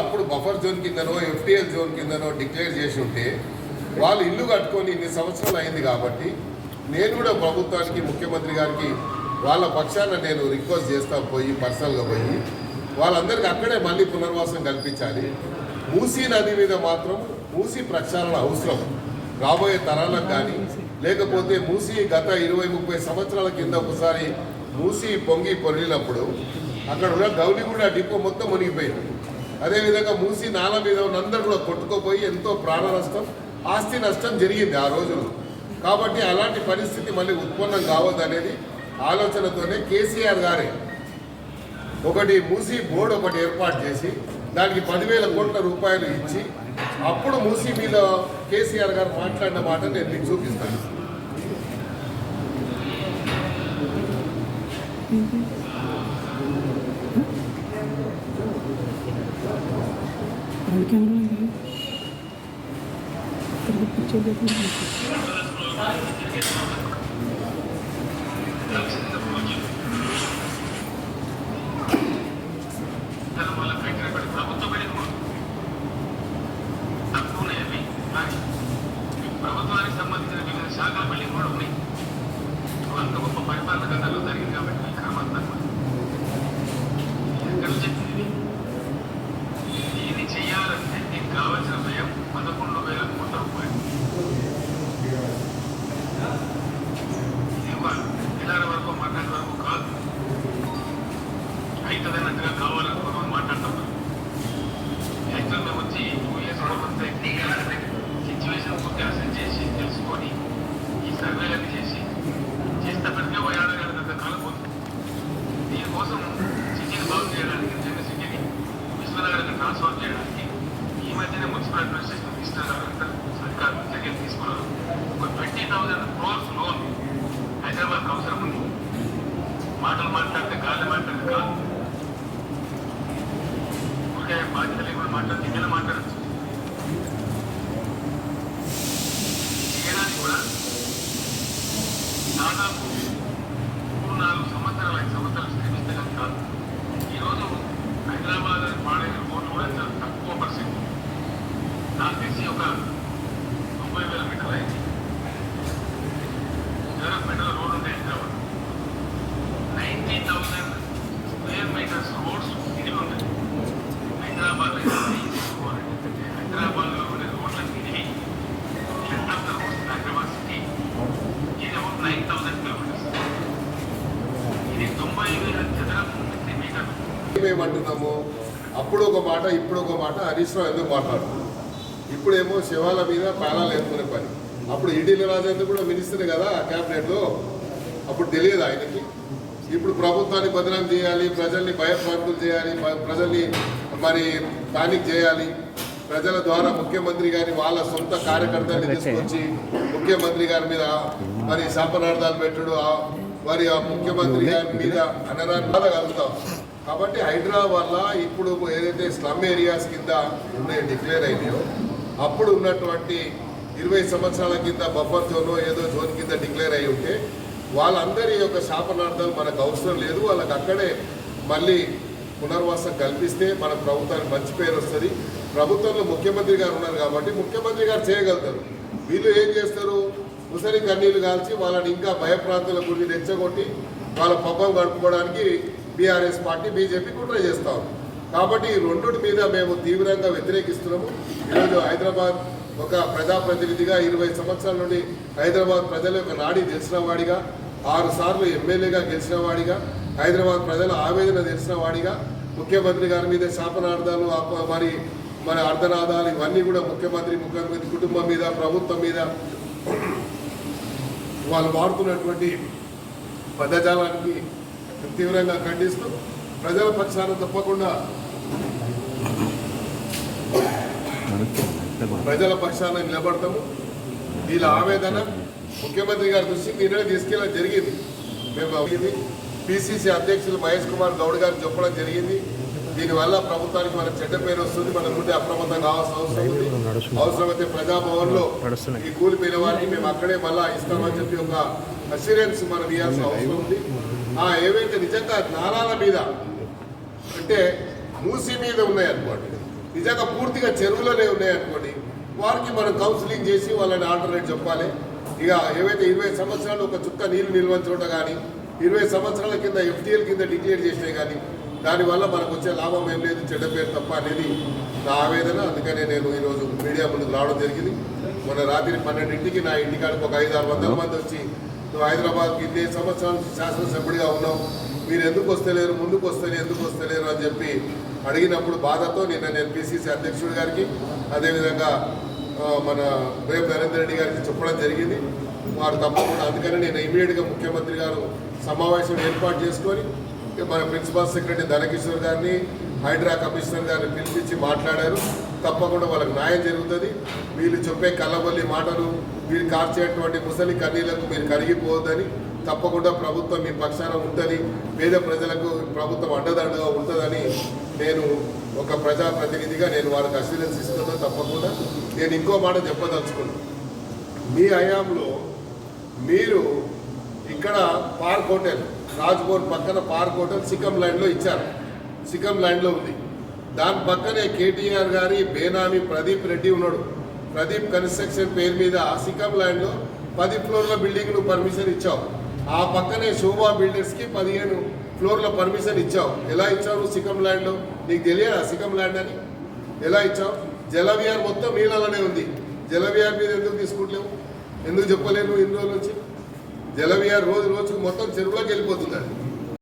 అప్పుడు buffer zone కిందనో FTL zone కిందనో డిక్లేర్ చేసి ఉంటే వాళ్ళు ఇల్లు కట్టుకొని ఇన్ని సంవత్సరాలు అయింది కాబట్టి నేను కూడా ప్రభుత్వానికి ముఖ్యమంత్రి గారికి వాళ్ళ పక్షాన నేను రిక్వెస్ట్ చేస్తా పోయి పర్సనల్గా పోయి వాళ్ళందరికీ అక్కడే మళ్ళీ పునర్వాసం కల్పించాలి. మూసీ నది మీద మాత్రం మూసీ ప్రక్షాళన అవసరం రాబోయే తరాలకు కానీ, లేకపోతే మూసీ గత 20-30 సంవత్సరాల కింద ఒకసారి మూసీ పొంగి పొరిలినప్పుడు అక్కడ ఉన్న గౌలిగూడ డిపో మొత్తం మునిగిపోయింది. అదేవిధంగా మూసీ నాల మీద ఉన్నందరూ కూడా కొట్టుకుపోయి ఎంతో ప్రాణ నష్టం, ఆస్తి నష్టం జరిగింది ఆ రోజులు. కాబట్టి అలాంటి పరిస్థితి మళ్ళీ ఉత్పన్నం కావద్దనేది ఆలోచనతోనే కేసీఆర్ గారే ఒకటి మూసీ బోర్డు ఒకటి ఏర్పాటు చేసి దానికి 10,000 కోట్ల రూపాయలు ఇచ్చి అప్పుడు మూసీ మీద కేసీఆర్ గారు మాట్లాడిన మాట నేను మీకు చూపిస్తాను. ప్రభుత్వానికి సంబంధించిన వివిధ శాఖలు మళ్ళీ కూడా ఉన్నాయి. అంత గొప్ప పరిపాలన గతంలో జరిగింది కాబట్టి క్రమంతా ఎక్కడ చెప్పింది ఇది చేయాలంటే దీనికి కావాల్సిన వ్యయం 11,000 కోట్ల రూపాయలు. ఇది ఒక నెలల వరకు మర్నాటి వరకు కాదు, అవుతుందన్నట్టుగా కావాలనుకున్నాం మాట్లాడుతున్నాం. యాక్చువల్గా వచ్చి 2 years వస్తే సిచ్యువేషన్ పూర్తి అసెస్ చేసి తెలుసుకొని ఈ సర్వేలన్నీ చేసేటప్పటికే 7 ఏళ్ళ కాలం పోతుంది. దీనికోసం సిటీని బాగు చేయడానికి, చిన్న సిటీని విశ్వనగర్కి ట్రాన్స్ఫర్ చేయడానికి ఈ మధ్యనే మున్సిపల్ అడ్మినిస్ట్రేషన్ మినిస్టర్ సర్కారు చర్యలు తీసుకున్నారు. ఒక 20,000 crores లోన్ హైదరాబాద్ అవసరం ఉంది. మాటలు మాట్లాడితే గాలి మాట్లాడితే కాదు, ఊరికే బాధ్యత లేకుండా మాట్లాడితే ఇలా మాట్లాడచ్చు. కూడా దాదాపు 3-4 సంవత్సరాలు 5 సంవత్సరాలు శ్రమిస్తే కాదు. ఈరోజు హైదరాబాద్ పాడైన రోడ్లు కూడా చాలా తక్కువ పర్సెంట్, నాకు తెలిసి ఒక 90,000 మీటర్లు అయింది. మీటర్ల రోడ్డు ఉంది హైదరాబాద్. 90,000 స్క్వేర్ మీటర్స్ రోడ్స్ తిరిగి ఉన్నాయి హైదరాబాద్. హైదరాబాద్లో ఉండే రోడ్లను తిరిగి హైదరాబాద్ సిటీ ఇది అబౌట్ 9,000 కిలోమీటర్స్. ఇది 90,000 చదరపు మీటర్లు. ఏమంటున్నాము అప్పుడు ఒక మాట ఇప్పుడు ఒక మాట హరీష్ రావు ఎందుకు మాట్లాడుతున్నాం. ఇప్పుడేమో శివాల మీద పాలాలు ఎత్తుకునే పని. అప్పుడు ఈడీల రాజేంద్ర కూడా మినిస్టర్ కదా క్యాబినెట్లో, అప్పుడు తెలియదు ఆయనకి. ఇప్పుడు ప్రభుత్వాన్ని బదనాం చేయాలి, ప్రజల్ని భయప్రాంతులు చేయాలి, ప్రజల్ని మరి పానిక్ చేయాలి. ప్రజల ద్వారా ముఖ్యమంత్రి గారి వాళ్ళ సొంత కార్యకర్తల్ని తీసుకొచ్చి ముఖ్యమంత్రి గారి మీద మరి శాపనార్థాలు పెట్టడు, మరి ఆ ముఖ్యమంత్రి గారి మీద అనరాని బాధ కలుగుతాం. కాబట్టి హైదరాబాద్లో ఇప్పుడు ఏదైతే స్లమ్ ఏరియాస్ కింద ఉన్నాయి డిక్లేర్ అయినాయో, అప్పుడు ఉన్నటువంటి 20 సంవత్సరాల కింద బఫర్ జోన్ ఏదో జోన్ కింద డిక్లేర్ అయి ఉంటే వాళ్ళందరి యొక్క శాపనార్థాలు మనకు అవసరం లేదు. వాళ్ళకి అక్కడే మళ్ళీ పునర్వాసం కల్పిస్తే మన ప్రభుత్వానికి మంచి పేరు వస్తుంది. ప్రభుత్వంలో ముఖ్యమంత్రి గారు ఉన్నారు కాబట్టి ముఖ్యమంత్రి గారు చేయగలుగుతారు. వీళ్ళు ఏం చేస్తారు, ముసలి కన్నీళ్లు కాల్చి వాళ్ళని ఇంకా భయప్రాంతాల గురించి రెచ్చగొట్టి వాళ్ళ పబ్బం గడుపుకోవడానికి బీఆర్ఎస్ పార్టీ బీజేపీ కుట్ర చేస్తాం. కాబట్టి ఈ రెండుటి మీద మేము తీవ్రంగా వ్యతిరేకిస్తున్నాము. ఈరోజు హైదరాబాద్ ఒక ప్రజాప్రతినిధిగా 20 సంవత్సరాల నుండి హైదరాబాద్ ప్రజల యొక్క నాడి తెలిసిన వాడిగా, 6 సార్లు ఎమ్మెల్యేగా గెలిచిన వాడిగా, హైదరాబాద్ ప్రజల ఆవేదన తెలిసిన వాడిగా, ముఖ్యమంత్రి గారి మీద శాపనార్థాలు మరి అర్ధనాదాలు ఇవన్నీ కూడా ముఖ్యమంత్రి కుటుంబం మీద ప్రభుత్వం మీద వాళ్ళు వాడుతున్నటువంటి పదజాలానికి తీవ్రంగా ఖండిస్తూ ప్రజల పక్షాన తప్పకుండా ప్రజల పక్షాన నిలబడతాము. వీళ్ళ ఆవేదన ముఖ్యమంత్రి గారి దృష్టికి నిర్ణయం తీసుకెళ్ళడం జరిగింది. మేము పిసిసి అధ్యక్షులు మహేష్ కుమార్ గౌడ్ గారికి చెప్పడం జరిగింది. దీనివల్ల ప్రభుత్వానికి మన చెడ్డ పేరు వస్తుంది, మన నుండి అప్రమత్తంగా కావాల్సిన అవసరం ఉంది. అవసరమైతే ప్రజాభవన్లో ఈ కూలిపోయిన వారికి మేము అక్కడే మళ్ళీ ఇస్తామని చెప్పి ఒక అష్యూరెన్స్ మనం ఇవ్వాల్సిన అవసరం ఉంది. ఏవైతే నిజంగా నాలాల మీద అంటే మూసీ మీద ఉన్నాయనుకోండి, నిజంగా పూర్తిగా చెరువులోనే ఉన్నాయనుకోండి, వారికి మనం కౌన్సిలింగ్ చేసి వాళ్ళని ఆల్టర్నేట్ చెప్పాలి. ఇక ఏవైతే 20 సంవత్సరాలు ఒక చుక్క నీళ్ళు నిల్వని చోట కానీ 20 సంవత్సరాల కింద FTL కింద డిక్లేర్ చేసినాయి కానీ దానివల్ల మనకు వచ్చే లాభం ఏం లేదు, చెడ్డ పేరు తప్ప అనేది నా ఆవేదన. అందుకనే నేను ఈరోజు మీడియా ముందుకు రావడం జరిగింది. మొన్న రాత్రి 12ంటికి నా ఇంటికాడికి ఒక 500-600 మంది వచ్చి, నువ్వు హైదరాబాద్కి ఇన్ని సంవత్సరాలు శాసనసభ్యుడిగా ఉన్నావు, మీరు ఎందుకు వస్తలేరు, ముందుకు వస్తలేరు, ఎందుకు వస్తలేరు అని చెప్పి అడిగినప్పుడు బాధతో నిన్న నేను PCC అధ్యక్షుడి గారికి అదేవిధంగా మన వేవ్ నరేందర్ రెడ్డి గారికి చెప్పడం జరిగింది. వారు తప్పకుండా అందుకని నేను ఇమీడియట్గా ముఖ్యమంత్రి గారు సమావేశం ఏర్పాటు చేసుకొని మన ప్రిన్సిపల్ సెక్రటరీ ధనకిషోర్ గారిని, హైడ్రా కమిషనర్ గారిని పిలిపించి మాట్లాడారు. తప్పకుండా వాళ్ళకి న్యాయం జరుగుతుంది. వీళ్ళు చెప్పే కళ్ళబొల్లి మాటలు, వీళ్ళు కార్చేటువంటి ముసలి కన్నీళ్లకు మీరు కరిగిపోవద్దని, తప్పకుండా ప్రభుత్వం మీ పక్షాన ఉంటుంది, పేద ప్రజలకు ప్రభుత్వం అండదండగా ఉంటుందని నేను ఒక ప్రజాప్రతినిధిగా నేను వారికి అష్యూరెన్స్ ఇస్తున్నాను. తప్పకుండా నేను ఇంకో మాట చెప్పదలుచుకున్నాను. మీ హయాంలో మీరు ఇక్కడ పార్క్ హోటల్ రాజ్భవన్ పక్కన పార్క్ హోటల్ సికం ల్యాండ్లో ఇచ్చారు. సికం ల్యాండ్లో ఉంది. దాని పక్కనే KTR గారి బేనామీ ప్రదీప్ రెడ్డి ఉన్నాడు. ప్రదీప్ కన్స్ట్రక్షన్ పేరు మీద సికం ల్యాండ్లో 10 ఫ్లోర్ల బిల్డింగ్ నువ్వు పర్మిషన్ ఇచ్చావు. ఆ పక్కనే శోభా బిల్డర్స్కి 15 ఫ్లోర్ల పర్మిషన్ ఇచ్చావు. ఎలా ఇచ్చావు నువ్వు సికం ల్యాండ్లో? నీకు తెలియదా సికం ల్యాండ్ అని? ఎలా ఇచ్చావు? జలవిహార్ మొత్తం నీళ్ళలోనే ఉంది. జలవిహార్ మీద ఎందుకు తీసుకుంటలేవు? ఎందుకు చెప్పలేను ఇన్ని రోజుల నుంచి? జలవిహార్ రోజుకు మొత్తం చెరువులోకి వెళ్ళిపోతుంది.